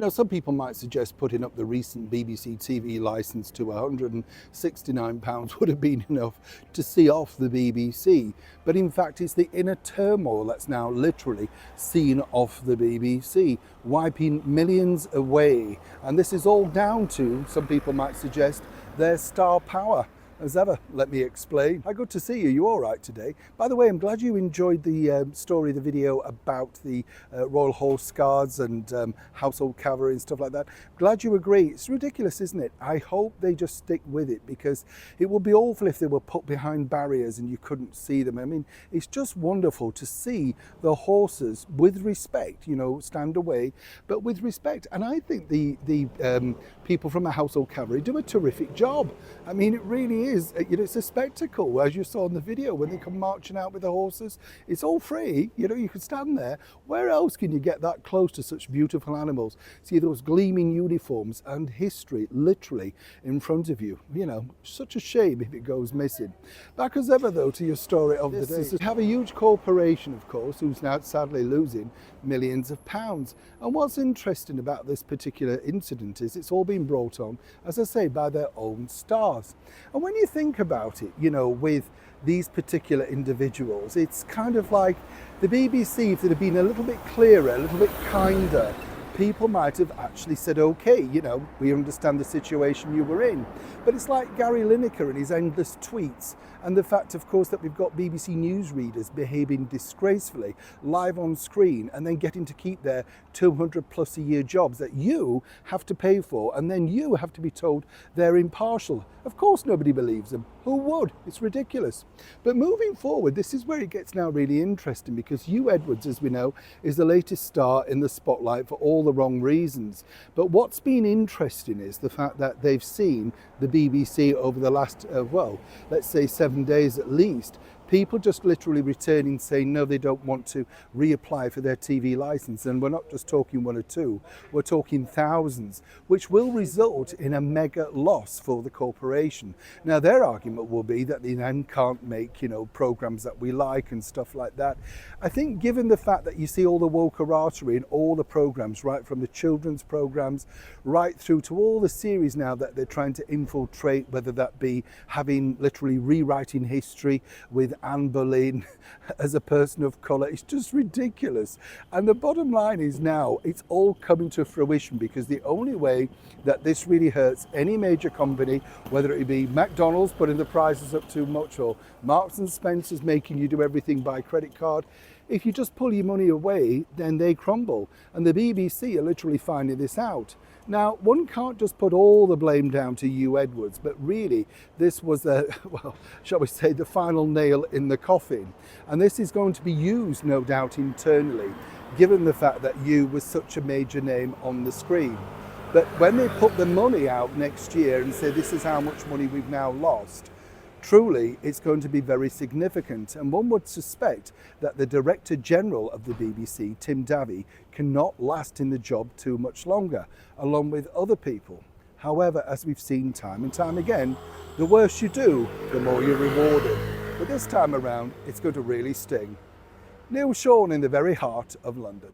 Now, some people might suggest putting up the recent BBC TV licence to £169 would have been enough to see off the BBC. But in fact, it's the inner turmoil that's now literally seen off the BBC, wiping millions away. And this is all down to, some people might suggest, their star power. As ever, let me explain. Hi, good to see you. You all right today? By the way, I'm glad you enjoyed the story, the video about the Royal Horse Guards and household cavalry and stuff like that. Glad you agree. It's ridiculous, isn't it? I hope they just stick with it, because it would be awful if they were put behind barriers and you couldn't see them. I mean, it's just wonderful to see the horses with respect, you know, stand away, but with respect. And I think the people from the household cavalry do a terrific job. I mean, it really is, you know, it's a spectacle, as you saw in the video when they come marching out with the horses. It's all free, you know, you can stand there. Where else can you get that close to such beautiful animals? See those gleaming uniforms and history literally in front of you. You know, such a shame if it goes missing. Back as ever though to your story of the day. We have a huge corporation, of course, who's now sadly losing millions of pounds. And what's interesting about this particular incident is it's all been brought on, as I say, by their own stars. And when you think about it, you know, with these particular individuals, it's kind of like the BBC, if they'd have been a little bit clearer, a little bit kinder, people might have actually said, okay, you know, we understand the situation you were in. But it's like Gary Lineker and his endless tweets, and the fact, of course, that we've got BBC News readers behaving disgracefully live on screen and then getting to keep their 200 plus a year jobs that you have to pay for, and then you have to be told they're impartial. Of course nobody believes them. Who would? It's ridiculous. But moving forward, this is where it gets now really interesting, because Hugh Edwards, as we know, is the latest star in the spotlight for all the wrong reasons. But what's been interesting is the fact that they've seen the BBC over the last, well, let's say 7 days at least, people just literally returning saying no, they don't want to reapply for their TV license. And we're not just talking one or two, we're talking thousands, which will result in a mega loss for the corporation. Now, their argument will be that they then can't make, you know, programs that we like and stuff like that. I think given the fact that you see all the wokerati in all the programs, right from the children's programs right through to all the series now that they're trying to infiltrate, whether that be having literally rewriting history with Anne Boleyn as a person of colour, it's just ridiculous. And the bottom line is now it's all coming to fruition, because the only way that this really hurts any major company, whether it be McDonald's putting the prices up too much, or Marks and Spencer's making you do everything by credit card, if you just pull your money away, then they crumble. And the BBC are literally finding this out. Now, one can't just put all the blame down to Hugh Edwards, but really this was well, shall we say, the final nail in the coffin. And this is going to be used, no doubt, internally, given the fact that Hugh was such a major name on the screen. But when they put the money out next year and say this is how much money we've now lost, truly, it's going to be very significant, and one would suspect that the Director General of the BBC, Tim Davie, cannot last in the job too much longer, along with other people. However, as we've seen time and time again, the worse you do, the more you're rewarded. But this time around, it's going to really sting. Neil Sean in the very heart of London.